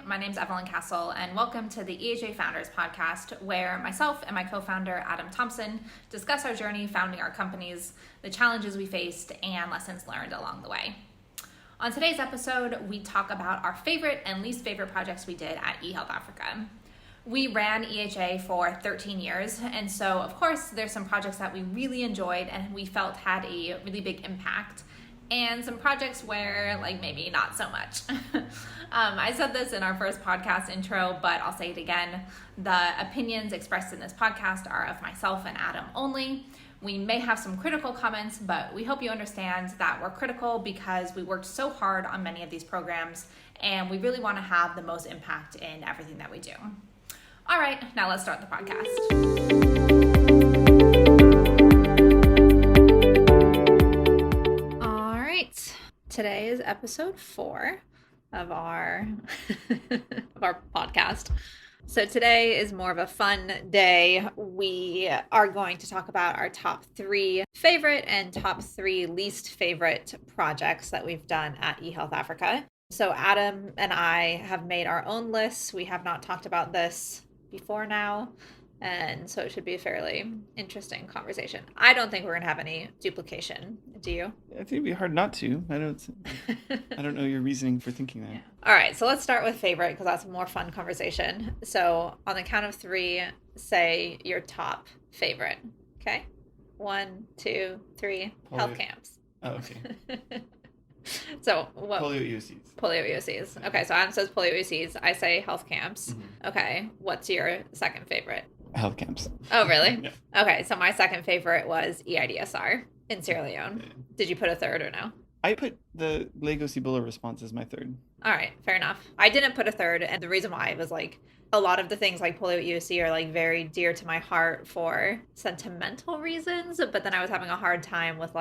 my name's Evelyn Castle, and welcome to the EHA Founders Podcast, where myself and my co-founder, Adam Thompson, discuss our journey founding our companies, the challenges we faced, and lessons learned along the way. On today's episode, we talk about our favorite and least favorite projects we did at eHealth Africa. We ran EHA for 13 years, and so, of course, there's some projects that we really enjoyed and we felt had a really big impact, and some projects where, maybe not so much. I said this in our first podcast intro, but I'll say it again. The opinions expressed in this podcast are of myself and Adam only. We may have some critical comments, but we hope you understand that we're critical because we worked so hard on many of these programs, and we really want to have the most impact in everything that we do. All right, now let's start the podcast. Today is episode 4 of our podcast. So today is more of a fun day. We are going to talk about our top 3 favorite and top 3 least favorite projects that we've done at eHealth Africa. So Adam and I have made our own lists. We have not talked about this before now, and so it should be a fairly interesting conversation. I don't think we're going to have any duplication. Do you? I think it'd be hard not to. I don't know your reasoning for thinking that. Yeah. All right, so let's start with favorite because that's a more fun conversation. So on the count of 3, say your top favorite. Okay? 1, 2, 3. Health camps. Oh, okay. So what? Polio EOCs. Polio EOCs. Okay, so Adam says polio EOCs. I say health camps. Mm-hmm. Okay, what's your second favorite? Health camps. Oh, really? Yeah. Okay, so my second favorite was EIDSR in Sierra Leone. Yeah. Did you put a third or no? I put the Lagos Ebola response as my third. All right, fair enough. I didn't put a third, and the reason why was a lot of the things like polio EOC are very dear to my heart for sentimental reasons, but then I was having a hard time with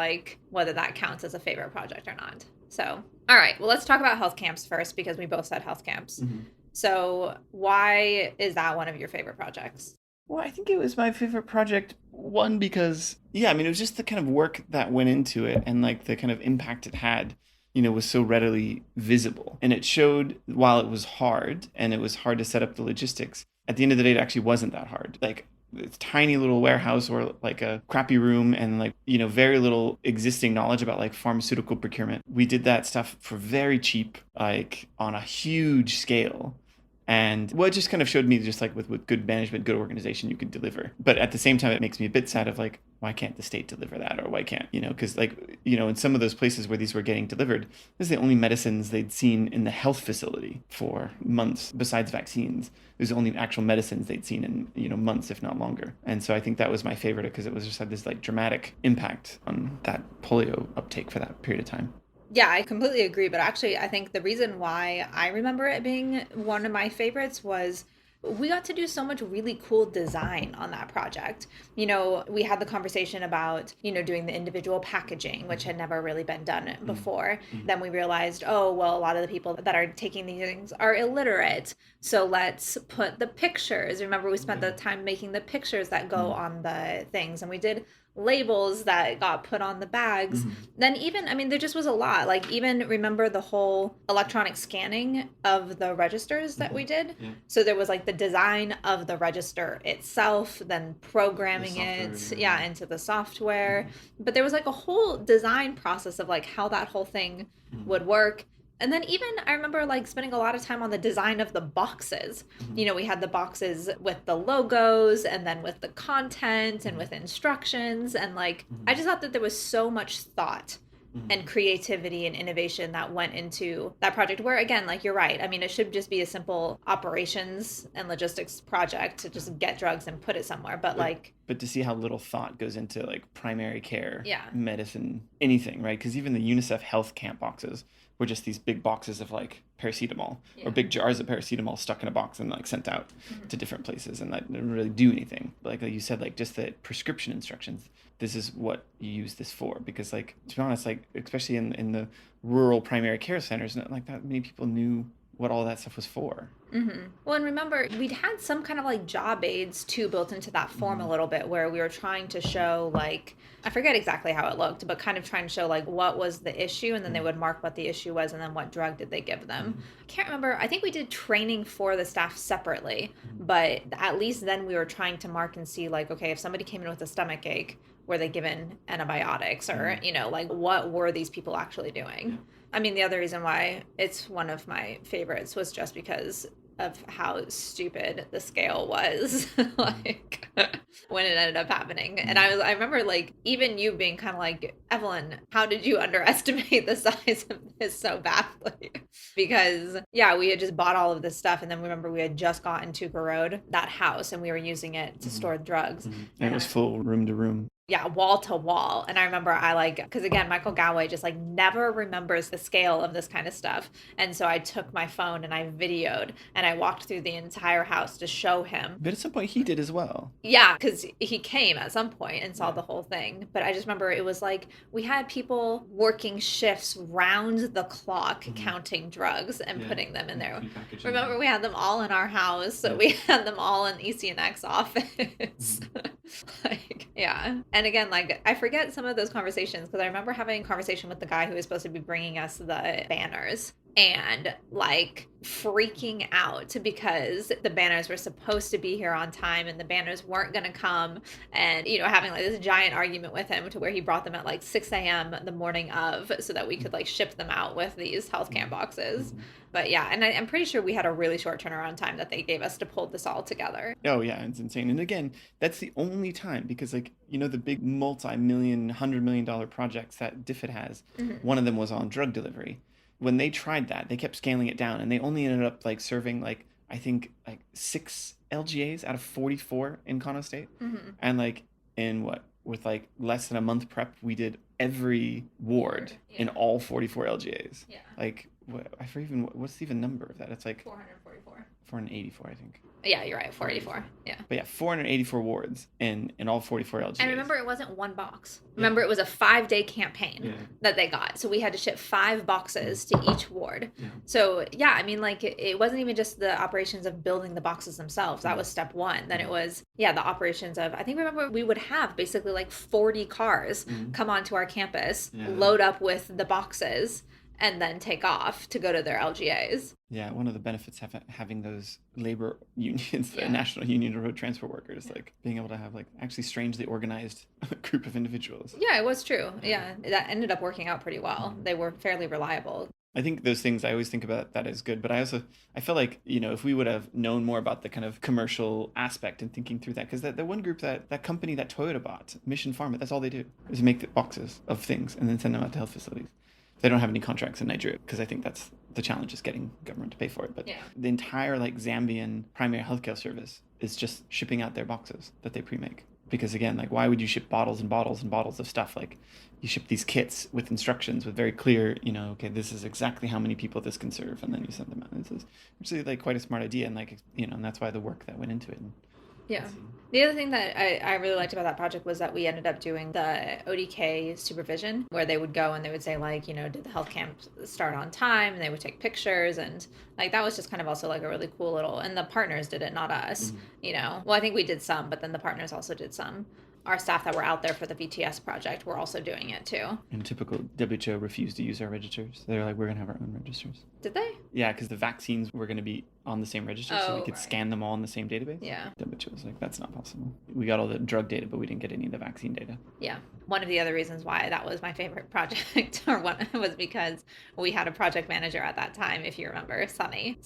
whether that counts as a favorite project or not. So, all right, well, let's talk about health camps first because we both said health camps. Mm-hmm. So why is that one of your favorite projects? Well, I think it was my favorite project, one, because, it was just the kind of work that went into it and the kind of impact it had, was so readily visible. And it showed, while it was hard and it was hard to set up the logistics, at the end of the day, it actually wasn't that hard. It's tiny little warehouse or a crappy room and very little existing knowledge about pharmaceutical procurement. We did that stuff for very cheap, on a huge scale. And it just kind of showed me just with good management, good organization, you could deliver. But at the same time, it makes me a bit sad of why can't the state deliver that? Or why can't, because in some of those places where these were getting delivered, this is the only medicines they'd seen in the health facility for months besides vaccines. It was the only actual medicines they'd seen in, months, if not longer. And so I think that was my favorite because it was just had this dramatic impact on that polio uptake for that period of time. Yeah, I completely agree. But actually, I think the reason why I remember it being one of my favorites was we got to do so much really cool design on that project. We had the conversation about, doing the individual packaging, which had never really been done before. Mm-hmm. Then we realized, a lot of the people that are taking these things are illiterate. So let's put the pictures. Remember, we spent the time making the pictures that go on the things, and we did labels that got put on the bags. Mm-hmm. Then even, there just was a lot. Even remember the whole electronic scanning of the registers that we did? Yeah. So there was the design of the register itself, then programming it into the software. Mm-hmm. But there was a whole design process of how that whole thing would work. And then even I remember spending a lot of time on the design of the boxes. Mm-hmm. We had the boxes with the logos and then with the content and with instructions. And I just thought that there was so much thought and creativity and innovation that went into that project where, again, you're right. It should just be a simple operations and logistics project to just get drugs and put it somewhere. But to see how little thought goes into primary care, medicine, anything, right? Because even the UNICEF health camp boxes were just these big boxes of paracetamol or big jars of paracetamol stuck in a box and sent out to different places, and that didn't really do anything. Like you said, just the prescription instructions, this is what you use this for, because to be honest, especially in the rural primary care centers, not that many people knew what all that stuff was for. Well, and remember, we'd had some kind of like job aids too built into that form a little bit where we were trying to show like, I forget exactly how it looked, but kind of trying to show like what was the issue, and then they would mark what the issue was and then what drug did they give them. I can't remember. I think we did training for the staff separately, but at least then we were trying to mark and see like, okay, if somebody came in with a stomach ache, were they given antibiotics, or, like what were these people actually doing? I mean, the other reason why it's one of my favorites was just because of how stupid the scale was, like when it ended up happening. And I remember like even you being kind of like, Evelyn, how did you underestimate the size of this so badly? Because yeah, we had just bought all of this stuff, and then remember we had just gotten to Road, that house, and we were using it to store drugs. And it was full room to room. Yeah, wall to wall. And I remember I like, because again, Michael Galway just like never remembers the scale of this kind of stuff. And so I took my phone and I videoed and I walked through the entire house to show him. But at some point he did as well. Yeah, because he came at some point and saw the whole thing. But I just remember it was like we had people working shifts round the clock counting drugs and putting them in there. Remember we had them all in our house. So we had them all in ECNX office. Like, yeah. And again, like, I forget some of those conversations because I remember having a conversation with the guy who was supposed to be bringing us the banners and like freaking out because the banners were supposed to be here on time and the banners weren't going to come, and having like this giant argument with him to where he brought them at like 6 a.m. the morning of so that we could like ship them out with these health camp boxes. But yeah, and I'm pretty sure we had a really short turnaround time that they gave us to pull this all together. Oh yeah, it's insane. And again, that's the only time, because like, the big multi-million, $100 million projects that DFID has, one of them was on drug delivery. When they tried that, they kept scaling it down, and they only ended up like serving like, I think like 6 LGAs out of 44 in Kano State. And like with like less than a month prep, we did every ward in all 44 LGAs. Yeah. Like, what's the even number of that? It's like 444. 484, I think. Yeah, you're right, 484. Yeah. But yeah, 484 wards in all 44 LGAs. And remember, it wasn't one box. Remember, it was a 5-day campaign that they got. So we had to ship 5 boxes to each ward. Yeah. So yeah, I mean, like it wasn't even just the operations of building the boxes themselves. That was step 1. Then it was, the operations of, I think, remember, we would have basically like 40 cars come onto our campus, load up with the boxes, and then take off to go to their LGAs. Yeah, one of the benefits of having those labor unions, the National Union of Road Transport Workers, like being able to have like actually strangely organized group of individuals. Yeah, it was true. Yeah, that ended up working out pretty well. They were fairly reliable. I think those things, I always think about that as good, but I feel like, if we would have known more about the kind of commercial aspect and thinking through that, because that one group, that company that Toyota bought, Mission Pharma, that's all they do is make the boxes of things and then send them out to health facilities. They don't have any contracts in Nigeria, because I think that's the challenge, is getting government to pay for it. But the entire like Zambian primary healthcare service is just shipping out their boxes that they pre-make. Because again, like, why would you ship bottles and bottles and bottles of stuff? Like, you ship these kits with instructions, with very clear, okay, this is exactly how many people this can serve, and then you send them out. This is actually like quite a smart idea, and like, and that's why the work that went into it. Yeah. The other thing that I really liked about that project was that we ended up doing the ODK supervision, where they would go and they would say like, did the health camp start on time? And they would take pictures, and like that was just kind of also like a really cool little, and the partners did it, not us, Well, I think we did some, but then the partners also did some. Our staff that were out there for the VTS project were also doing it too. And typical WHO refused to use our registers. They're like, we're going to have our own registers. Did they? Yeah, because the vaccines were going to be on the same register, so we could scan them all in the same database. Yeah. WHO was like, that's not possible. We got all the drug data, but we didn't get any of the vaccine data. Yeah. One of the other reasons why that was my favorite project was because we had a project manager at that time, if you remember, Sunny,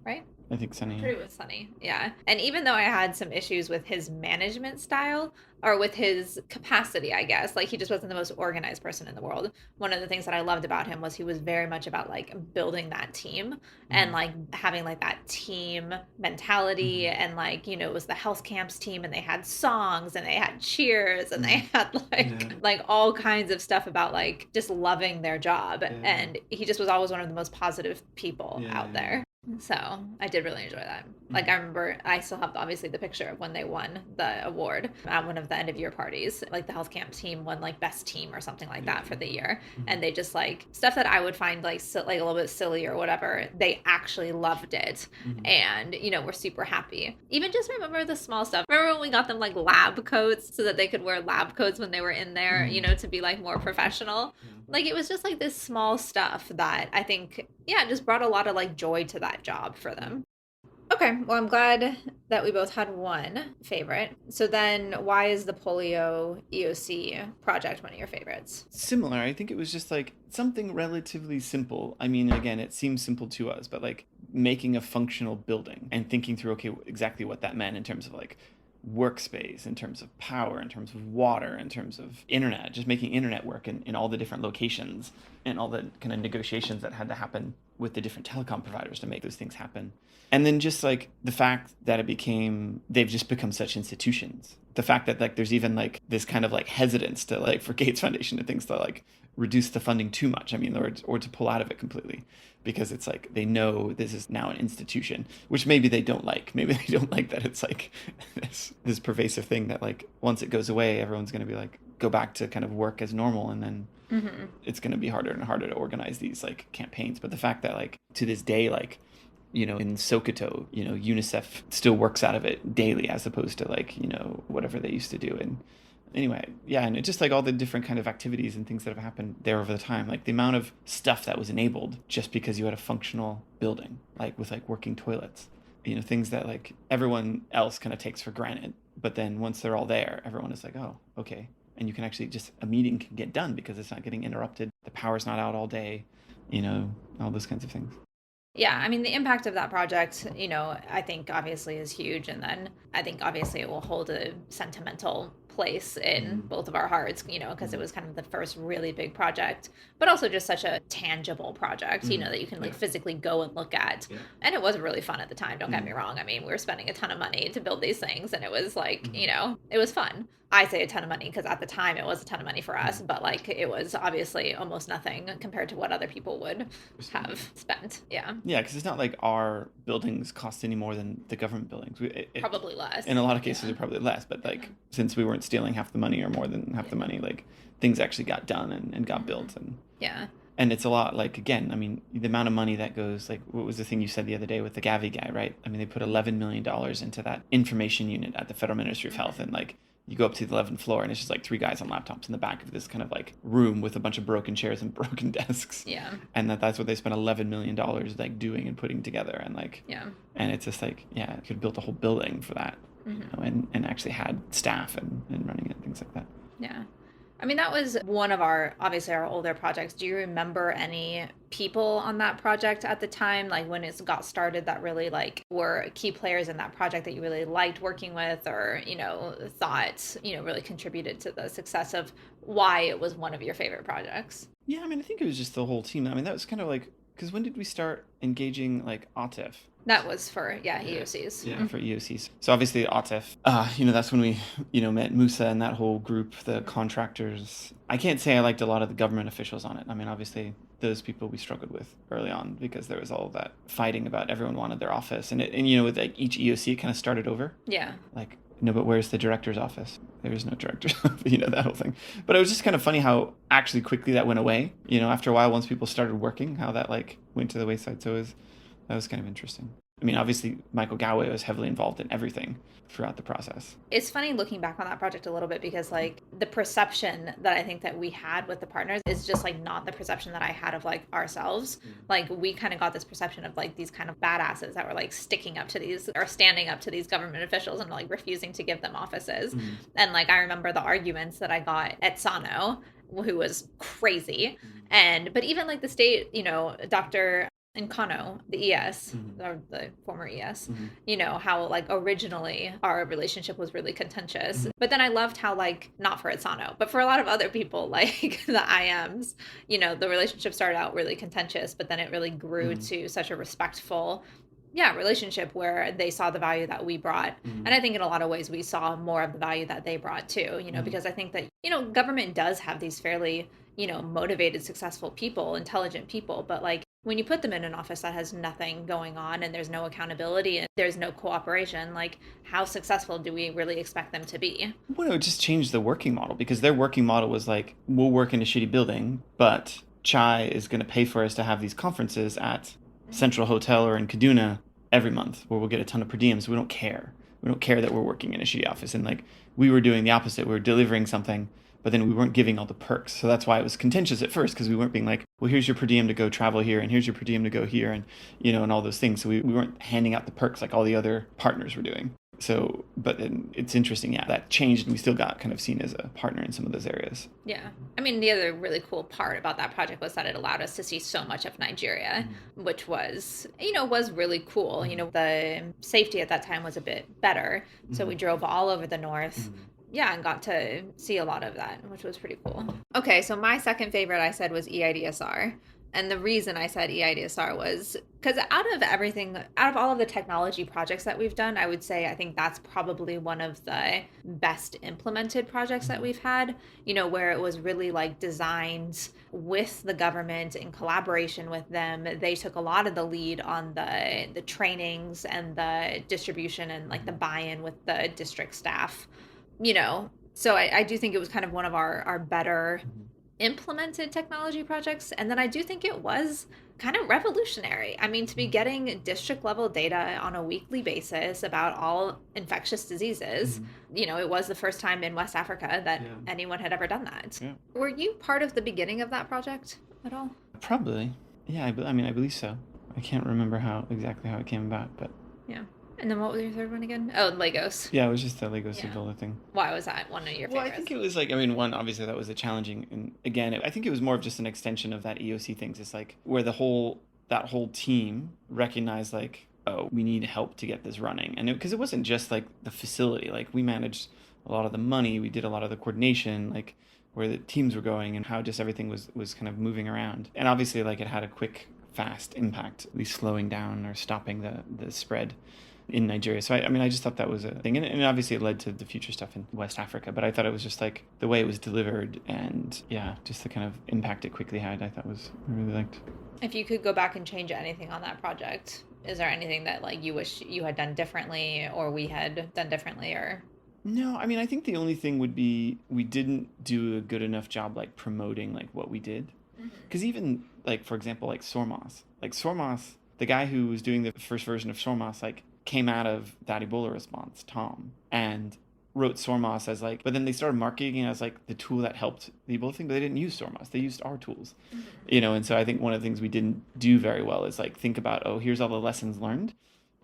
right? I think Sunny. It was Sunny, yeah. And even though I had some issues with his management style, or with his capacity, I guess, like he just wasn't the most organized person in the world. One of the things that I loved about him was he was very much about like building that team and like having like that team mentality, and like, it was the health camps team, and they had songs and they had cheers and they had like all kinds of stuff about like just loving their job. And he just was always one of the most positive people out there. So I did really enjoy that. Like, I remember I still have obviously the picture of when they won the award at one of the end of year parties. Like the health camp team won like best team or something like that for the year. And they just like stuff that I would find like like a little bit silly or whatever. They actually loved it and, were super happy. Even just remember the small stuff. Remember when we got them like lab coats so that they could wear lab coats when they were in there, to be like more professional. Like it was just like this small stuff that I think, yeah, just brought a lot of like joy to that job for them. Okay, well, I'm glad that we both had one favorite. So then, why is the polio EOC project one of your favorites? Similar. I think it was just like something relatively simple. I mean, again, it seems simple to us, but like making a functional building and thinking through, okay, exactly what that meant in terms of like workspace, in terms of power, in terms of water, in terms of internet, just making internet work in all the different locations and all the kind of negotiations that had to happen with the different telecom providers to make those things happen. And then just like the fact that they've just become such institutions. The fact that like there's even like this kind of like hesitance to like for Gates Foundation and things to like reduce the funding too much. I mean, or to pull out of it completely, because it's like they know this is now an institution, which maybe they don't like. Maybe they don't like that it's like this pervasive thing that like once it goes away, everyone's going to be like go back to kind of work as normal, and then it's going to be harder and harder to organize these like campaigns. But the fact that like to this day, like in Sokoto, UNICEF still works out of it daily as opposed to like, whatever they used to do. And anyway, yeah, and it just like all the different kind of activities and things that have happened there over the time, like the amount of stuff that was enabled just because you had a functional building, like with like working toilets, things that like everyone else kind of takes for granted. But then once they're all there, everyone is like, oh, okay. And you can actually a meeting can get done because it's not getting interrupted. The power's not out all day, all those kinds of things. Yeah, I mean, the impact of that project, I think obviously is huge. And then I think obviously it will hold a sentimental place in both of our hearts, because it was kind of the first really big project, but also just such a tangible project, that you can like physically go and look at. Yeah. And it was really fun at the time. Don't get me wrong. I mean, we were spending a ton of money to build these things and it was like, it was fun. I say a ton of money because at the time it was a ton of money for us, but like it was obviously almost nothing compared to what other people would have spent. Yeah. Yeah, because it's not like our buildings cost any more than the government buildings. Probably less. In a lot of cases, they're probably less, but like since we weren't stealing half the money or more than half the money, like things actually got done and got built. And yeah. And it's a lot like, again, I mean, the amount of money that goes, like, what was the thing you said the other day with the Gavi guy, right? I mean, they put $11 million into that information unit at the Federal Ministry of Health. And like, you go up to the 11th floor and it's just like three guys on laptops in the back of this kind of like room with a bunch of broken chairs and broken desks. Yeah. And that's what they spent $11 million like doing and putting together. And like, yeah. And it's just like, yeah, you could have built a whole building for that, and actually had staff and running it, things like that. Yeah. I mean, that was one of obviously our older projects. Do you remember any people on that project at the time, like when it got started, that really like were key players in that project that you really liked working with, or, thought, really contributed to the success of why it was one of your favorite projects? Yeah, I mean, I think it was just the whole team. I mean, that was kind of like, because when did we start engaging like ATIF? That was for, EOCs. Yeah, for EOCs. So obviously ATIF, that's when we, met Musa and that whole group, the contractors. I can't say I liked a lot of the government officials on it. I mean, obviously those people we struggled with early on because there was all that fighting about everyone wanted their office. And with like each EOC, it kind of started over. Yeah. Like, no, but where's the director's office? There is no director's office, that whole thing. But it was just kind of funny how actually quickly that went away. After a while, once people started working, how that like went to the wayside. So that was kind of interesting. I mean, obviously, Michael Galway was heavily involved in everything throughout the process. It's funny looking back on that project a little bit because, like, the perception that I think that we had with the partners is just, like, not the perception that I had of, like, ourselves. Like, we kind of got this perception of, like, these kind of badasses that were, like, standing up to these government officials and, like, refusing to give them offices. And, like, I remember the arguments that I got at Sano, who was crazy. But even, like, the state, Dr. in Kano, the ES, or the former ES, how like originally our relationship was really contentious. But then I loved how, like, not for Etsano, but for a lot of other people, like the IMs, the relationship started out really contentious, but then it really grew to such a respectful relationship where they saw the value that we brought. And I think in a lot of ways we saw more of the value that they brought too, because I think that, government does have these fairly, motivated, successful people, intelligent people, but like when you put them in an office that has nothing going on and there's no accountability and there's no cooperation, like how successful do we really expect them to be? Well, it would just change the working model because their working model was like, we'll work in a shitty building, but Chai is going to pay for us to have these conferences at Central Hotel or in Kaduna every month where we'll get a ton of per diem. So we don't care. We don't care that we're working in a shitty office. And like we were doing the opposite. We were delivering something, but then we weren't giving all the perks. So that's why it was contentious at first because we weren't being like, well, here's your per diem to go travel here and here's your per diem to go here and, and all those things. So we weren't handing out the perks like all the other partners were doing. So, but it's interesting, yeah, that changed and we still got kind of seen as a partner in some of those areas. Yeah. I mean, the other really cool part about that project was that it allowed us to see so much of Nigeria, which was, was really cool. The safety at that time was a bit better. So we drove all over the north. Yeah, and got to see a lot of that, which was pretty cool. Okay, so my second favorite I said was EIDSR. And the reason I said EIDSR was because out of all of the technology projects that we've done, I would say I think that's probably one of the best implemented projects that we've had, where it was really like designed with the government in collaboration with them. They took a lot of the lead on the trainings and the distribution and like the buy-in with the district staff, So I do think it was kind of one of our better implemented technology projects. And then I do think it was kind of revolutionary. I mean, to be getting district level data on a weekly basis about all infectious diseases, it was the first time in West Africa that anyone had ever done that. Yeah. Were you part of the beginning of that project at all? Probably. Yeah, I believe so. I can't remember exactly how it came about, but... Yeah. And then what was your third one again? Oh, Legos. Yeah, it was just the Legos Ebola thing. Why was that one of your favorites? Well, I think it was like, one, obviously that was a challenging, and again, I think it was more of just an extension of that EOC things. It's like where that whole team recognized like, oh, we need help to get this running. And because it wasn't just like the facility, like we managed a lot of the money, we did a lot of the coordination, like where the teams were going and how just everything was kind of moving around. And obviously like it had a quick, fast impact, at least slowing down or stopping the spread in Nigeria. So I just thought that was a thing, and obviously it led to the future stuff in West Africa, but I thought it was just like the way it was delivered and just the kind of impact it quickly had, I really liked. If you could go back and change anything on that project, is there anything that like you wish you had done differently or we had done differently? Or no, I think the only thing would be we didn't do a good enough job like promoting like what we did, because even like for example like Sormas, the guy who was doing the first version of Sormas like came out of that Ebola response, Tom, and wrote Sormas as like, but then they started marketing it as like the tool that helped the Ebola thing, but they didn't use Sormas. They used our tools, and so I think one of the things we didn't do very well is like think about, oh, here's all the lessons learned,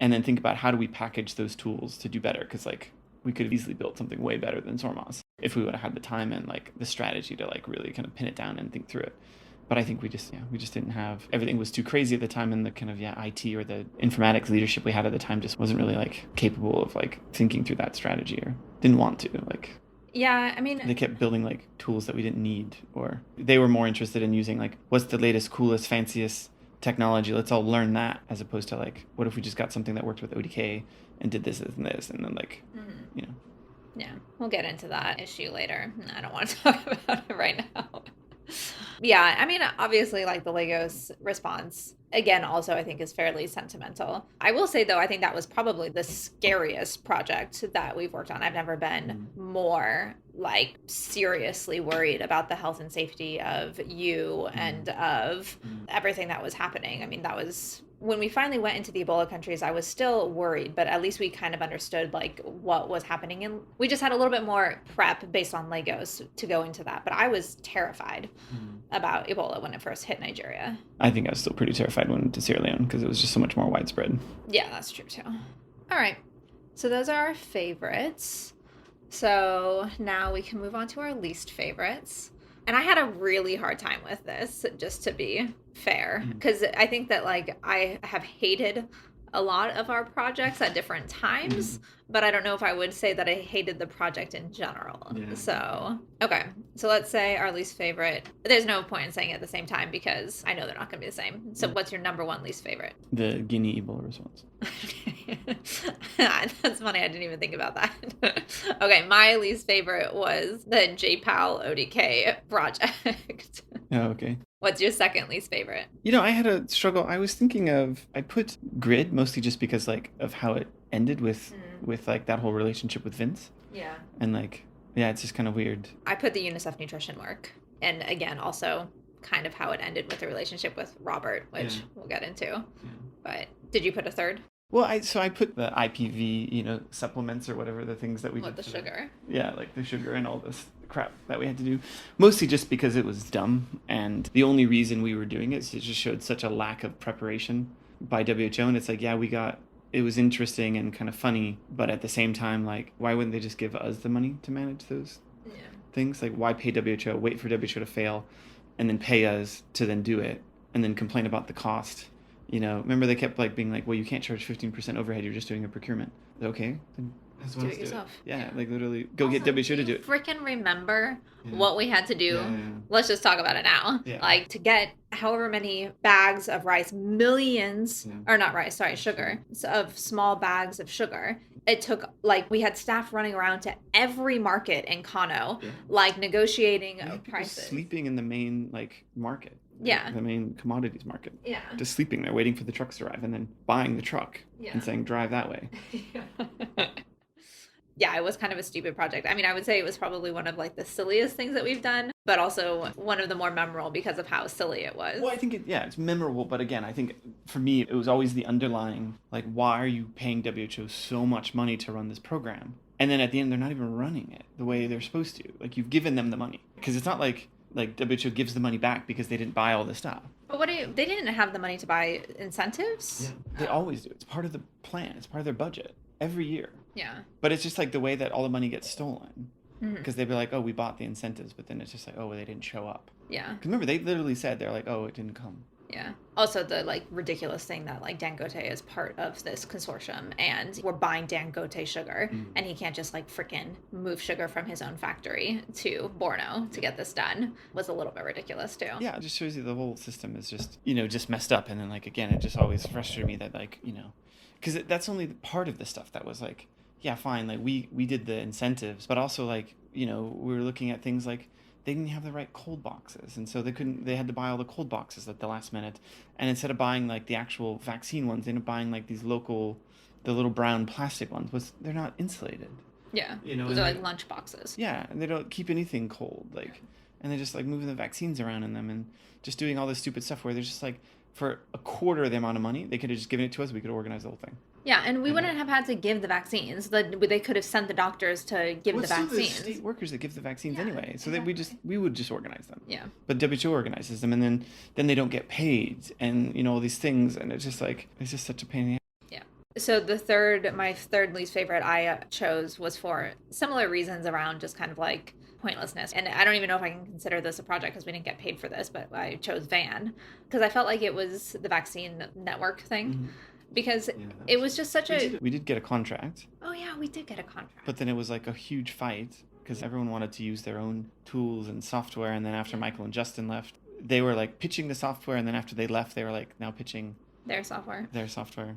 and then think about how do we package those tools to do better, because like we could have easily built something way better than Sormas if we would have had the time and like the strategy to like really kind of pin it down and think through it. But I think we just didn't have, everything was too crazy at the time, and the kind of IT or the informatics leadership we had at the time just wasn't really like capable of like thinking through that strategy, or didn't want to like. Yeah, they kept building like tools that we didn't need, or they were more interested in using like what's the latest, coolest, fanciest technology. Let's all learn that, as opposed to like what if we just got something that worked with ODK and did this and this, and then like Yeah, we'll get into that issue later. I don't want to talk about it right now. Yeah, obviously, like the Lagos response, again, also I think is fairly sentimental. I will say, though, I think that was probably the scariest project that we've worked on. I've never been more, like, seriously worried about the health and safety of you and of everything that was happening. That was... When we finally went into the Ebola countries, I was still worried, but at least we kind of understood like what was happening. And we just had a little bit more prep based on Lagos to go into that. But I was terrified about Ebola when it first hit Nigeria. I think I was still pretty terrified when it went to Sierra Leone because it was just so much more widespread. Yeah, that's true too. All right. So those are our favorites. So now we can move on to our least favorites. And I had a really hard time with this, just to be fair, because I think that like I have hated a lot of our projects at different times, but I don't know if I would say that I hated the project in general. Yeah. So, okay. So let's say our least favorite. There's no point in saying it at the same time because I know they're not going to be the same. So what's your number one least favorite? The Guinea Ebola response. That's funny. I didn't even think about that. Okay. My least favorite was the JPAL ODK project. Oh, okay. What's your second least favorite? I had a struggle. I was thinking of I put Grid mostly just because like of how it ended with like that whole relationship with Vince. Yeah. And like yeah, it's just kind of weird. I put the UNICEF nutrition work. And again, also kind of how it ended with the relationship with Robert, which we'll get into. Yeah. But did you put a third? Well, I put the IPV, supplements or whatever, the things that we With did. the sugar. Yeah, like the sugar and all this crap that we had to do. Mostly just because it was dumb, and the only reason we were doing it is it just showed such a lack of preparation by WHO. And it's like, yeah, it was interesting and kind of funny, but at the same time, like, why wouldn't they just give us the money to manage those things? Like, why pay WHO, wait for WHO to fail, and then pay us to then do it, and then complain about the cost? Remember they kept like being like, well, you can't charge 15% overhead. You're just doing a procurement. Okay, then do it yourself. Yeah, like literally go get WHO to do it. Freaking remember what we had to do. Yeah. Let's just talk about it now. Yeah. Like to get however many bags of rice, millions, or not rice, sorry, sugar, of small bags of sugar. It took like we had staff running around to every market in Kano, like negotiating prices. Sleeping in the main like market. Yeah. The main commodities market. Yeah. Just sleeping there, waiting for the trucks to arrive, and then buying the truck and saying, drive that way. Yeah, it was kind of a stupid project. I mean, I would say it was probably one of like the silliest things that we've done, but also one of the more memorable because of how silly it was. Well, I think it's memorable, but again, I think for me, it was always the underlying, like, why are you paying WHO so much money to run this program? And then at the end, they're not even running it the way they're supposed to. Like, you've given them the money. Because it's not like WHO gives the money back because they didn't buy all this stuff. But they didn't have the money to buy incentives? Yeah, they always do. It's part of the plan. It's part of their budget every year. Yeah. But it's just like the way that all the money gets stolen. Because they'd be like, oh, we bought the incentives, but then it's just like, oh, well, they didn't show up. Yeah. Because remember, they literally said, they're like, oh, it didn't come. Yeah. Also, the like ridiculous thing that like Dangote is part of this consortium, and we're buying Dangote sugar, and he can't just like freaking move sugar from his own factory to Borno to get this done was a little bit ridiculous too. Yeah, it just shows you the whole system is just just messed up, and then like again, it just always frustrated me that like because that's only part of the stuff that was like, yeah, fine, like we did the incentives, but also like we were looking at things like they didn't have the right cold boxes, and so they had to buy all the cold boxes at the last minute, and instead of buying like the actual vaccine ones, they ended up buying like these the little brown plastic ones. They're not insulated. Yeah, those are like lunch boxes. Yeah, and they don't keep anything cold, like, and they're just like moving the vaccines around in them and just doing all this stupid stuff where they're just like, for a quarter of the amount of money, they could have just given it to us. We could have organized the whole thing. Yeah, and we wouldn't have had to give the vaccines. They could have sent the doctors to give the vaccines. The state workers that give the vaccines anyway, so that we would just organize them. Yeah. But WHO organizes them, and then they don't get paid, and all these things, and it's just like it's just such a pain in the ass. Yeah. So my third least favorite I chose was for similar reasons around just kind of like pointlessness. And I don't even know if I can consider this a project because we didn't get paid for this, but I chose VAN because I felt like it was the vaccine network thing. Mm-hmm. Because it was just such we did get a contract. Oh yeah, we did get a contract. But then it was like a huge fight because everyone wanted to use their own tools and software. And then after Michael and Justin left, they were like pitching the software. And then after they left, they were like now pitching their software.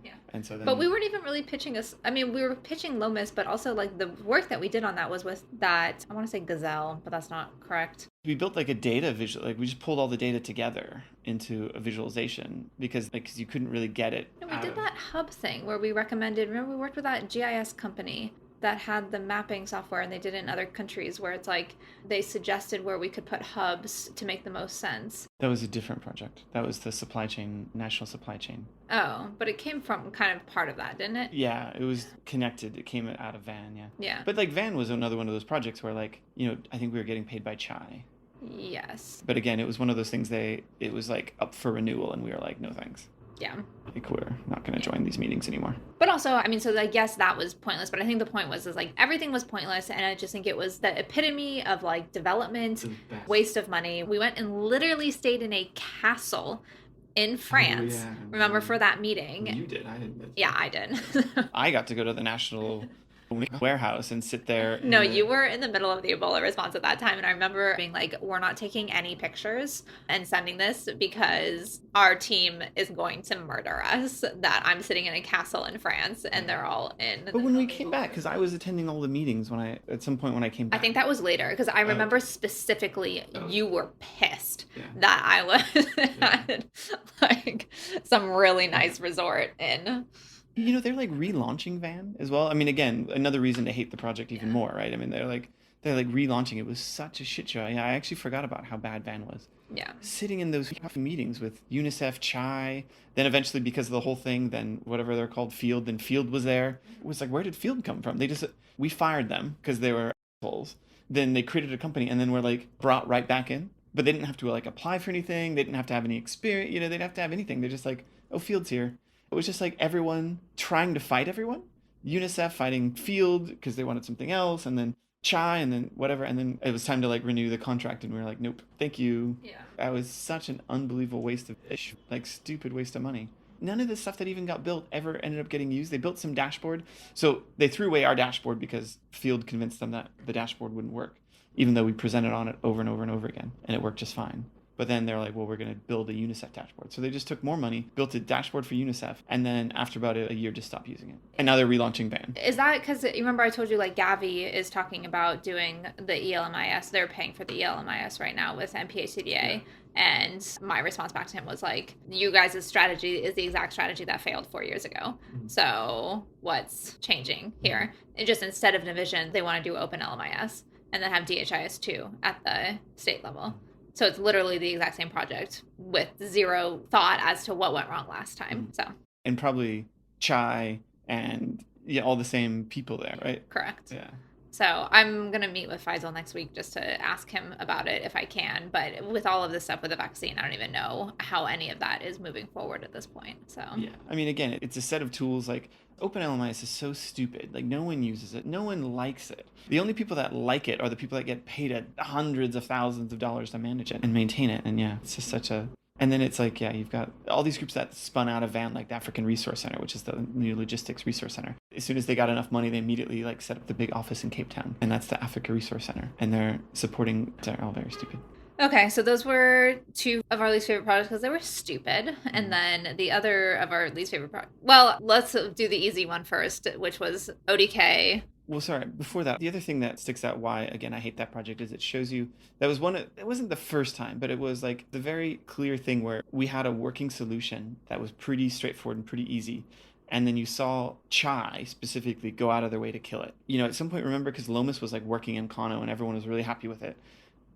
Yeah. And so then, but we weren't even really pitching we were pitching Lomas, but also like the work that we did on that was with that, I want to say Gazelle, but that's not correct. We built like a data visual, like we just pulled all the data together into a visualization because you couldn't really get it. And we did that hub thing where we recommended, remember we worked with that GIS company that had the mapping software, and they did it in other countries where it's like they suggested where we could put hubs to make the most sense. That was a different project. That was the supply chain, national supply chain. Oh, but it came from kind of part of that, didn't it? Yeah, it was connected. It came out of VAN, yeah. Yeah. But like VAN was another one of those projects where like, I think we were getting paid by Chai. Yes. But again, it was one of those things it was like up for renewal, and we were like, no thanks. Yeah. Like we're not going to join these meetings anymore. But also, so I guess that was pointless, but I think the point was like everything was pointless, and I just think it was the epitome of like development, waste of money. We went and literally stayed in a castle in France. Remember for that meeting? You did. I didn't. Yeah, I did. I got to go to the national warehouse and sit there. No, you were in the middle of the Ebola response at that time. And I remember being like, we're not taking any pictures and sending this because our team is going to murder us. That I'm sitting in a castle in France and they're all in. But when we came back, because I was attending all the meetings at some point when I came back. I think that was later because I remember specifically you were pissed that I was at like some really nice resort in. They're like relaunching Van as well. I mean, again, another reason to hate the project even more, right? I mean, they're like relaunching. It was such a shit show. Yeah, I actually forgot about how bad Van was. Yeah. Sitting in those meetings with UNICEF, Chai, then eventually because of the whole thing, then whatever they're called, Field, then Field was there. It was like, where did Field come from? We fired them because they were assholes. Then they created a company and then were like brought right back in. But they didn't have to like apply for anything. They didn't have to have any experience. They didn't have to have anything. They're just like, oh, Field's here. It was just like everyone trying to fight everyone. UNICEF fighting Field because they wanted something else, and then Chai, and then whatever. And then it was time to like renew the contract, and we were like, nope, thank you. Yeah. That was such an unbelievable waste of stupid waste of money. None of the stuff that even got built ever ended up getting used. They built some dashboard. So they threw away our dashboard because Field convinced them that the dashboard wouldn't work, even though we presented on it over and over and over again, and it worked just fine. But then they're like, well, we're going to build a UNICEF dashboard. So they just took more money, built a dashboard for UNICEF, and then after about a year, just stopped using it. And now they're relaunching Van. Is that because you remember I told you like Gavi is talking about doing the ELMIS? They're paying for the ELMIS right now with MPHCDA. Yeah. And my response back to him was like, you guys' strategy is the exact strategy that failed 4 years ago. Mm-hmm. So what's changing here? And just instead of Navision, they want to do open LMIS and then have DHIS2 at the state level. So it's literally the exact same project with zero thought as to what went wrong last time. So and probably Chai and all the same people there, right? Correct. Yeah. So I'm going to meet with Faisal next week just to ask him about it if I can. But with all of this stuff with the vaccine, I don't even know how any of that is moving forward at this point. So yeah, I mean, again, it's a set of tools. Like OpenLMIS is so stupid. Like no one uses it. No one likes it. The only people that like it are the people that get paid at hundreds of thousands of dollars to manage it and maintain it. And yeah, it's just such a... And then it's like, you've got all these groups that spun out of Van, like the African Resource Center, which is the new logistics resource center. As soon as they got enough money, they immediately set up the big office in Cape Town. And that's the Africa Resource Center. And they're supporting... They're all very stupid. Okay, so those were two of our least favorite projects because they were stupid. And then the other of our least favorite projects... Well, let's do the easy one first, which was ODK. Well, sorry, before that, the other thing that sticks out why, again, I hate that project is it shows you, it wasn't the first time, but it was like the very clear thing where we had a working solution that was pretty straightforward and pretty easy. And then you saw Chai specifically go out of their way to kill it. At some point, remember, because Lomas was like working in Kano and everyone was really happy with it.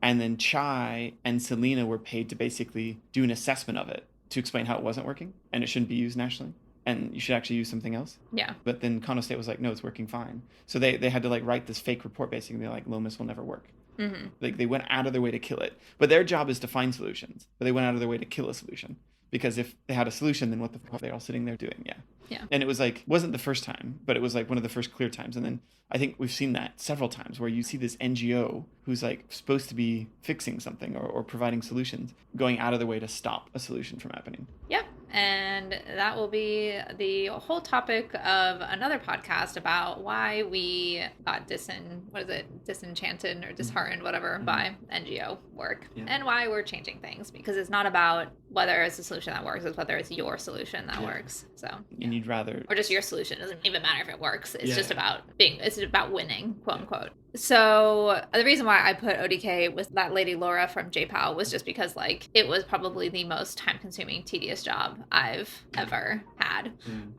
And then Chai and Selena were paid to basically do an assessment of it to explain how it wasn't working and it shouldn't be used nationally. And you should actually use something else. Yeah. But then Kano State was like, no, it's working fine. So they had to write this fake report basically. They're like, Lomas will never work. Mm-hmm. They went out of their way to kill it. But their job is to find solutions. But they went out of their way to kill a solution. Because if they had a solution, then what the fuck are they all sitting there doing? Yeah. Yeah. And it was wasn't the first time, but it was one of the first clear times. And then I think we've seen that several times where you see this NGO who's supposed to be fixing something or providing solutions going out of their way to stop a solution from happening. Yep. And that will be the whole topic of another podcast about why we got disenchanted or disheartened, whatever, by NGO work and why we're changing things, because it's not about whether it's a solution that works, it's whether it's your solution that works. So and you'd rather, or just your solution. It doesn't even matter if it works. It's just about it's about winning, quote unquote. So the reason why I put ODK with that lady Laura from JPAL was just because it was probably the most time-consuming, tedious job I've ever had.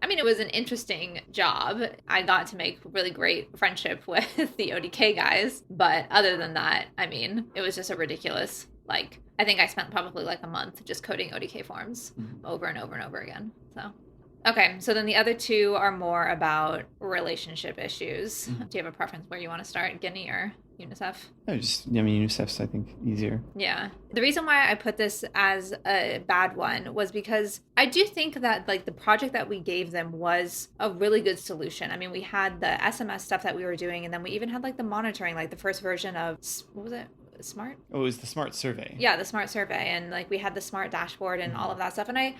I mean, it was an interesting job. I got to make really great friendship with the ODK guys, but other than that, I mean, it was just a ridiculous, I think I spent probably a month just coding ODK forms over and over and over again. So okay, so then the other two are more about relationship issues. Do you have a preference where you want to start, Guinea or UNICEF? UNICEF's, I think, easier. Yeah. The reason why I put this as a bad one was because I do think that, the project that we gave them was a really good solution. I mean, we had the SMS stuff that we were doing, and then we even had, the monitoring, the first version of, what was it? Smart? Oh, it was the Smart Survey. Yeah, the Smart Survey. And, we had the Smart Dashboard and all of that stuff. And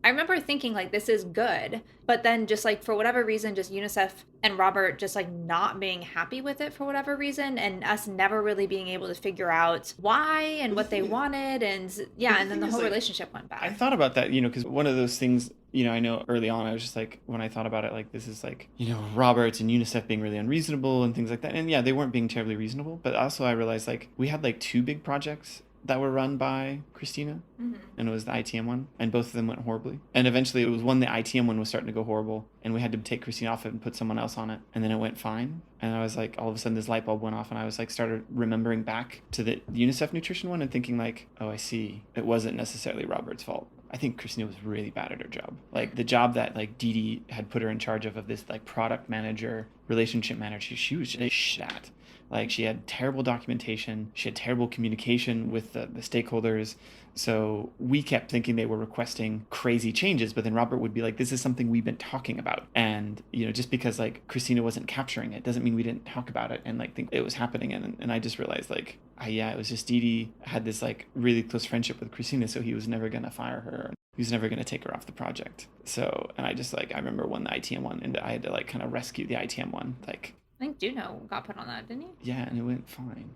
I remember thinking like this is good, but then just like for whatever reason, just UNICEF and Robert just like not being happy with it for whatever reason, and us never really being able to figure out why and But the what they thing is, wanted, and but yeah, the and then thing the is, whole like, relationship went I bad. thought about that, because one of those things, I know early on, I was just like, when I thought about it, like, this is like, Roberts and UNICEF being really unreasonable and things like that. And yeah, they weren't being terribly reasonable, but also I realized like we had like two big projects that were run by Christina, Hmm. and it was the ITM one, and both of them went horribly. And eventually, it was when the ITM one was starting to go horrible, and we had to take Christina off it and put someone else on it, and then it went fine. And I was like, all of a sudden, this light bulb went off, and I was like, started remembering back to the UNICEF nutrition one and thinking like, oh, I see, it wasn't necessarily Robert's fault. I think Christina was really bad at her job. Like the job that like Dee Dee had put her in charge of this like product manager, relationship manager, she was just shit at. Like she had terrible documentation, she had terrible communication with the stakeholders. So we kept thinking they were requesting crazy changes, but then Robert would be like, this is something we've been talking about. And, just because like Christina wasn't capturing it doesn't mean we didn't talk about it and like think it was happening. And I just realized like, yeah, it was just Dee Dee had this like really close friendship with Christina, so he was never going to fire her. He was never going to take her off the project. So, and I just like, I remember when the ITM one, and I had to like kind of rescue the ITM one. Like, I think Juno got put on that, didn't he? yeah, and it went fine.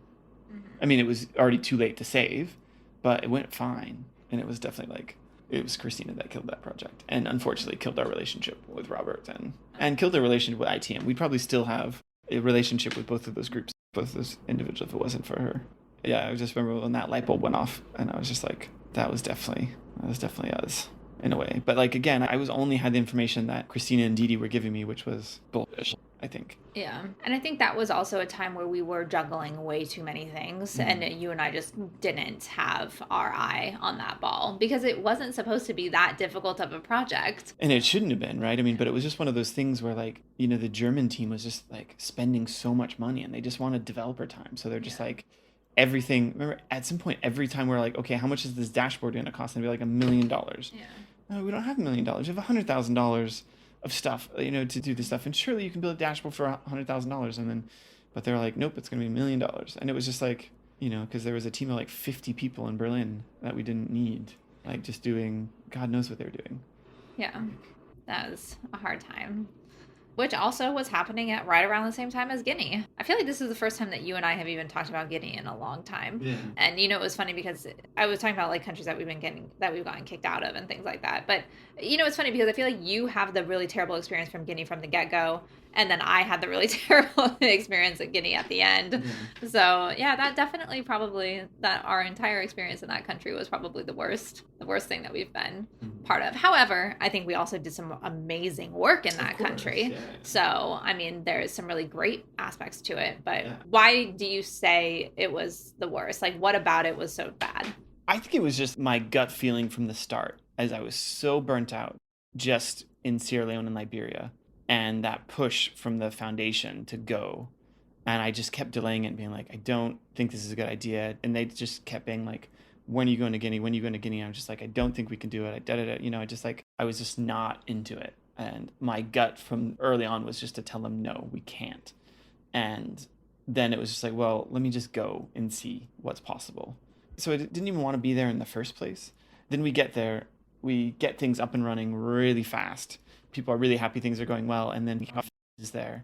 I Hmm. mean, it was already too late to save, but it went fine. And it was definitely like, it was Christina that killed that project. And unfortunately killed our relationship with Robert and killed the relationship with ITM. We'd probably still have a relationship with both of those groups, both of those individuals, if it wasn't for her. Yeah, I just remember when that light bulb went off, and I was just like, that was definitely us in a way. But like, again, I was only had the information that Christina and Dee Dee were giving me, which was bullshit, I think. Yeah. And I think that was also a time where we were juggling way too many things. And Mm. you and I just didn't have our eye on that ball because it wasn't supposed to be that difficult of a project. And it shouldn't have been, right? I mean, but it was just one of those things where, like, the German team was just like spending so much money, and they just wanted developer time. So they're just Yeah. like, everything. Remember, at some point, every time we're like, okay, how much is this dashboard going to cost? And they'd be like $1 million. Yeah. No, we don't have $1 million. We have $100,000 of stuff, to do this stuff. And surely you can build a dashboard for $100,000. And then, but they're like, nope, it's going to be $1 million. And it was just like, because there was a team of like 50 people in Berlin that we didn't need, like just doing, God knows what they were doing. Yeah. That was a hard time. Which also was happening at right around the same time as Guinea. I feel like this is the first time that you and I have even talked about Guinea in a long time. Yeah. And it was funny because I was talking about like countries that we've gotten kicked out of and things like that. But it's funny because I feel like you have the really terrible experience from Guinea from the get go, and then I had the really terrible experience at Guinea at the end. Yeah. So yeah, that definitely probably that our entire experience in that country was probably the worst thing that we've been part of. However, I think we also did some amazing work in that Of course, country. yeah. So, I mean, there's some really great aspects to it, but Yeah. why do you say it was the worst? Like, what about it was so bad? I think it was just my gut feeling from the start, as I was so burnt out just in Sierra Leone and Liberia, and that push from the foundation to go. And I just kept delaying it and being like, I don't think this is a good idea. And they just kept being like, when are you going to Guinea? When are you going to Guinea? And I'm just like, I don't think we can do it. I just like, I was just not into it. And my gut from early on was just to tell them, no, we can't. And then it was just like, well, let me just go and see what's possible. So I didn't even want to be there in the first place. Then we get there, we get things up and running really fast. People are really happy things are going well, and then is there.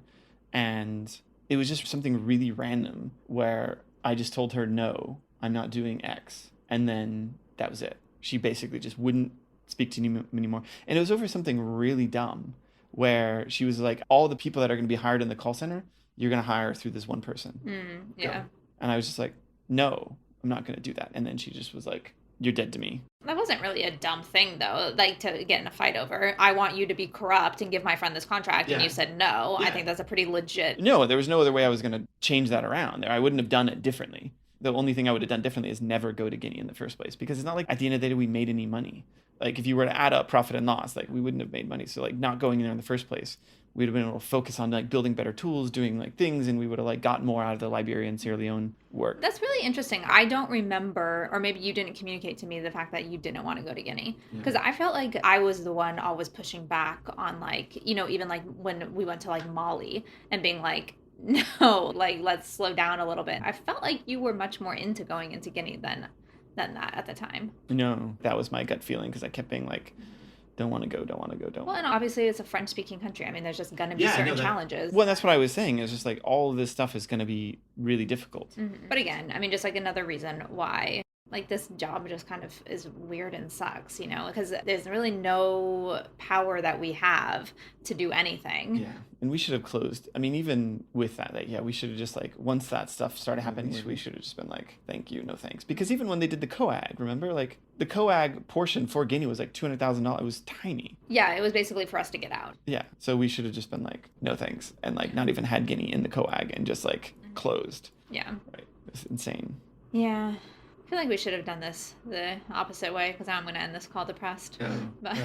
And it was just something really random where I just told her, no, I'm not doing X. And then that was it. She basically just wouldn't speak to me anymore. And it was over something really dumb where she was like, all the people that are going to be hired in the call center, you're going to hire through this one person. Yeah. Go. And I was just like, no, I'm not going to do that. And then she just was like, you're dead to me. That wasn't really a dumb thing, though, like to get in a fight over. I want you to be corrupt and give my friend this contract. And Yeah. you said no. Yeah. I think that's a pretty legit. No, there was no other way I was going to change that around. I wouldn't have done it differently. The only thing I would have done differently is never go to Guinea in the first place, because it's not like at the end of the day we made any money. Like if you were to add up profit and loss, like we wouldn't have made money. So like not going in there in the first place, we'd have been able to focus on like building better tools, doing like things, and we would have like gotten more out of the Liberia and Sierra Leone work. That's really interesting. I don't remember, or maybe you didn't communicate to me the fact that you didn't want to go to Guinea. Because I felt like I was the one always pushing back on, like, even like when we went to like Mali and being like, no, like, let's slow down a little bit. I felt like you were much more into going into Guinea than that at the time. No, that was my gut feeling, because I kept being like, don't want to go, don't want to go, don't Well, want and to. obviously it's a French-speaking country. I mean, there's just going to be Yeah, I know certain that. challenges. Well, that's what I was saying. It's just like all of this stuff is going to be really difficult. But again, I mean, just like another reason why like this job just kind of is weird and sucks, because there's really no power that we have to do anything. Yeah, and we should have closed. I mean, even with that, like, yeah, we should have just like once that stuff started happening, we should have just been like, thank you, no thanks. Because even when they did the coag, remember, like the coag portion for Guinea was like $200,000. It was tiny. Yeah, it was basically for us to get out. Yeah, so we should have just been like, no thanks, and like not even had Guinea in the coag and just like closed. Yeah. Right. It's insane. Yeah. I feel like we should have done this the opposite way because now I'm going to end this call depressed. But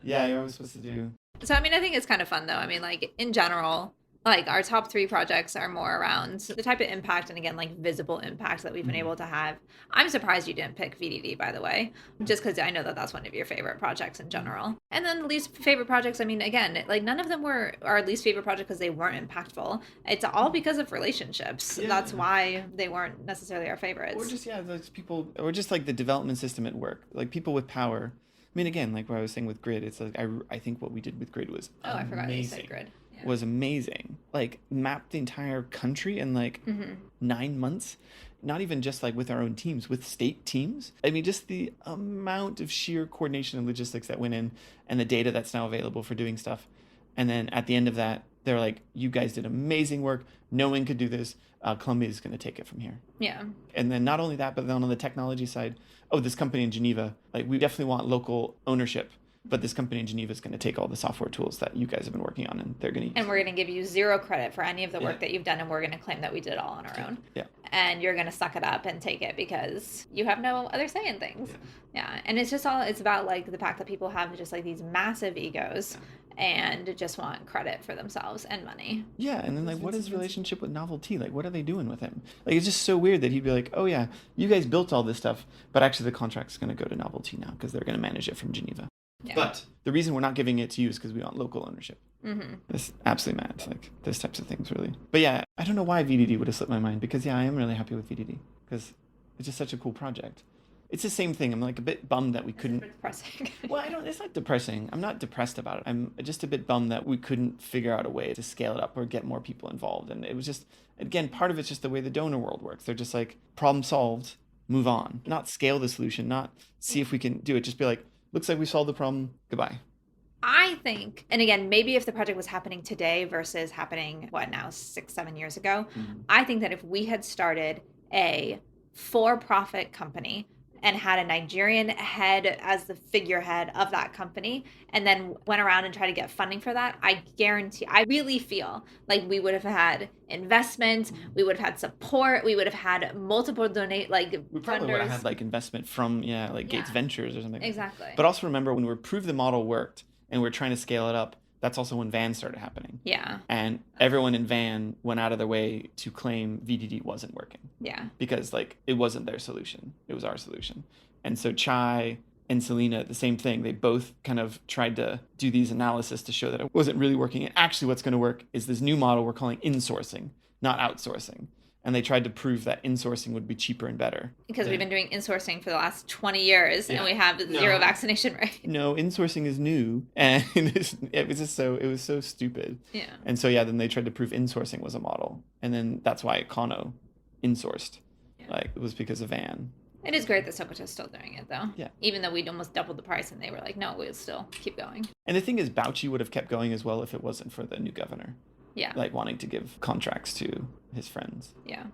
Yeah, you're always supposed to do. So, I mean, I think it's kind of fun, though. I mean, like, in general, like, our top 3 projects are more around the type of impact and, again, like, visible impact that we've been able to have. I'm surprised you didn't pick VDD, by the way, just because I know that that's one of your favorite projects in general. And then the least favorite projects, I mean, again, like, none of them were our least favorite project because they weren't impactful. It's all because of relationships. Yeah. That's why they weren't necessarily our favorites. Or just, yeah, those people, or just like the development system at work, like people with power. I mean, again, like what I was saying with Grid, it's like I think what we did with Grid was I forgot amazing. you said Grid. Yeah. Was amazing. Like mapped the entire country in like 9 months. Not even just like with our own teams, with state teams. I mean, just the amount of sheer coordination and logistics that went in, and the data that's now available for doing stuff. And then at the end of that, they're like, you guys did amazing work. No one could do this. Columbia is going to take it from here. Yeah. And then not only that, but then on the technology side, this company in Geneva, like we definitely want local ownership, but this company in Geneva is going to take all the software tools that you guys have been working on, and they're going to And we're going to give you 0 credit for any of the work that you've done, and we're going to claim that we did it all on our own. Yeah. And you're going to suck it up and take it because you have no other say in things. Yeah. And it's about like the fact that people have just like these massive egos and just want credit for themselves and money. Yeah, and then like, what is his relationship with Novelty? Like, what are they doing with him? Like, it's just so weird that he'd be like, oh yeah, you guys built all this stuff, but actually the contract's going to go to Novelty now because they're going to manage it from Geneva. Yeah. But the reason we're not giving it to you is because we want local ownership. It's absolutely mad. Like, those types of things, really. But yeah, I don't know why VDD would have slipped my mind because, yeah, I am really happy with VDD because it's just such a cool project. It's the same thing. I'm like a bit bummed that we couldn't. It's depressing. Well, it's not depressing. I'm not depressed about it. I'm just a bit bummed that we couldn't figure out a way to scale it up or get more people involved. And it was just, again, part of it's just the way the donor world works. They're just like, problem solved, move on. Not scale the solution, not see if we can do it. Just be like, looks like we solved the problem, goodbye. I think, and again, maybe if the project was happening today versus happening, 6-7 years ago, I think that if we had started a for-profit company and had a Nigerian head as the figurehead of that company, and then went around and tried to get funding for that, I really feel like we would have had investment, we would have had support, we would have had multiple we probably would have had like investment from Gates Ventures or something. Exactly. But also remember when we proved the model worked and we're trying to scale it up, that's also when Van started happening. Yeah. And everyone in Van went out of their way to claim VDD wasn't working. Yeah. Because it wasn't their solution. It was our solution. And so Chai and Selena, the same thing. They both kind of tried to do these analysis to show that it wasn't really working. And actually what's going to work is this new model we're calling insourcing, not outsourcing. And they tried to prove that insourcing would be cheaper and better. Because we've been doing insourcing for the last 20 years and we have 0 vaccination rate. No, insourcing is new. And it was so stupid. Yeah. And so, then they tried to prove insourcing was a model. And then that's why Econo insourced. Yeah. It was because of Van. It is great that Sokoto's still doing it, though. Yeah. Even though we'd almost doubled the price and they were like, no, we'll still keep going. And the thing is, Bauchi would have kept going as well if it wasn't for the new governor. Yeah. Wanting to give contracts to his friends. Yeah.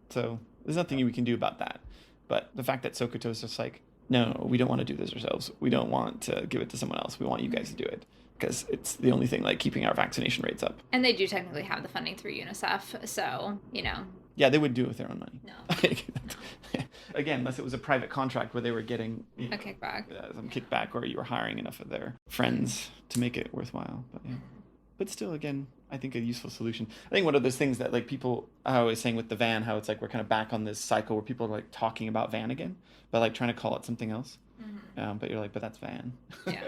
So there's nothing we can do about that. But the fact that Sokoto's just like, no, we don't want to do this ourselves. We don't want to give it to someone else. We want you guys to do it. Because it's the only thing keeping our vaccination rates up. And they do technically have the funding through UNICEF. So, Yeah, they would do it with their own money. No. Again, unless it was a private contract where they were getting a kickback. Some kickback, or you were hiring enough of their friends to make it worthwhile. But yeah. But still, again, I think a useful solution. I think one of those things that people are always saying with the Van, how it's we're kind of back on this cycle where people are talking about Van again, but trying to call it something else. But you're like, but that's van. Yeah.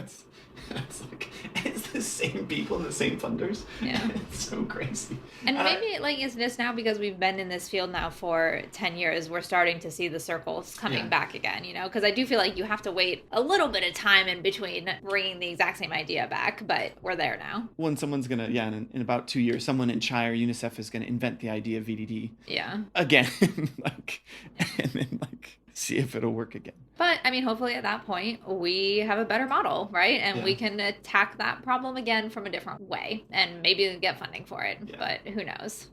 That's like, it's the same people and the same funders. Yeah. It's so crazy. And maybe like it's just now because we've been in this field now for 10 years, we're starting to see the circles coming back again, because I do feel like you have to wait a little bit of time in between bringing the exact same idea back, but we're there now. When someone's going to, in about 2 years, someone in CHI or UNICEF is going to invent the idea of VDD. Yeah. Again, and then see if it'll work again. But I mean, hopefully at that point we have a better model, right? And we can attack that problem again from a different way and maybe get funding for it. Yeah. But who knows?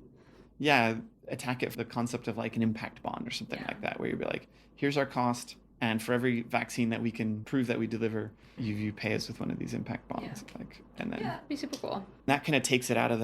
Yeah, attack it for the concept of like an impact bond or something like that, where you'd be like, here's our cost, and for every vaccine that we can prove that we deliver, you pay us with one of these impact bonds. And then that'd be super cool. That kind of takes it out of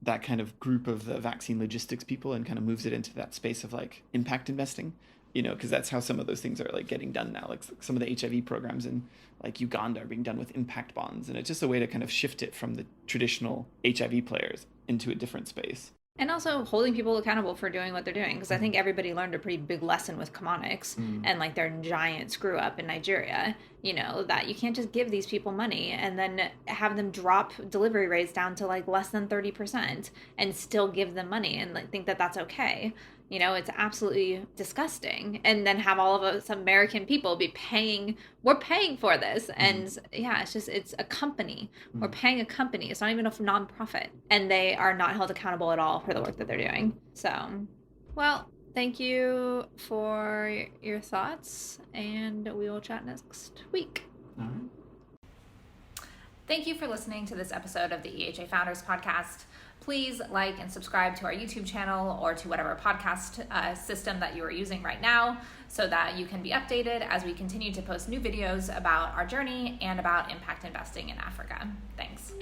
that kind of group of the vaccine logistics people and kind of moves it into that space of like impact investing. Because that's how some of those things are like getting done now. Like some of the HIV programs in like Uganda are being done with impact bonds. And it's just a way to kind of shift it from the traditional HIV players into a different space. And also holding people accountable for doing what they're doing. Because I think everybody learned a pretty big lesson with Chemonics and like their giant screw up in Nigeria, that you can't just give these people money and then have them drop delivery rates down to like less than 30% and still give them money and like think that that's okay. It's absolutely disgusting. And then have all of us American people we're paying for this. And it's a company. We're paying a company. It's not even a nonprofit. And they are not held accountable at all for the work that they're doing. So, well, thank you for your thoughts. And we will chat next week. All right. Thank you for listening to this episode of the EHA Founders Podcast. Please like and subscribe to our YouTube channel or to whatever podcast system that you are using right now so that you can be updated as we continue to post new videos about our journey and about impact investing in Africa. Thanks.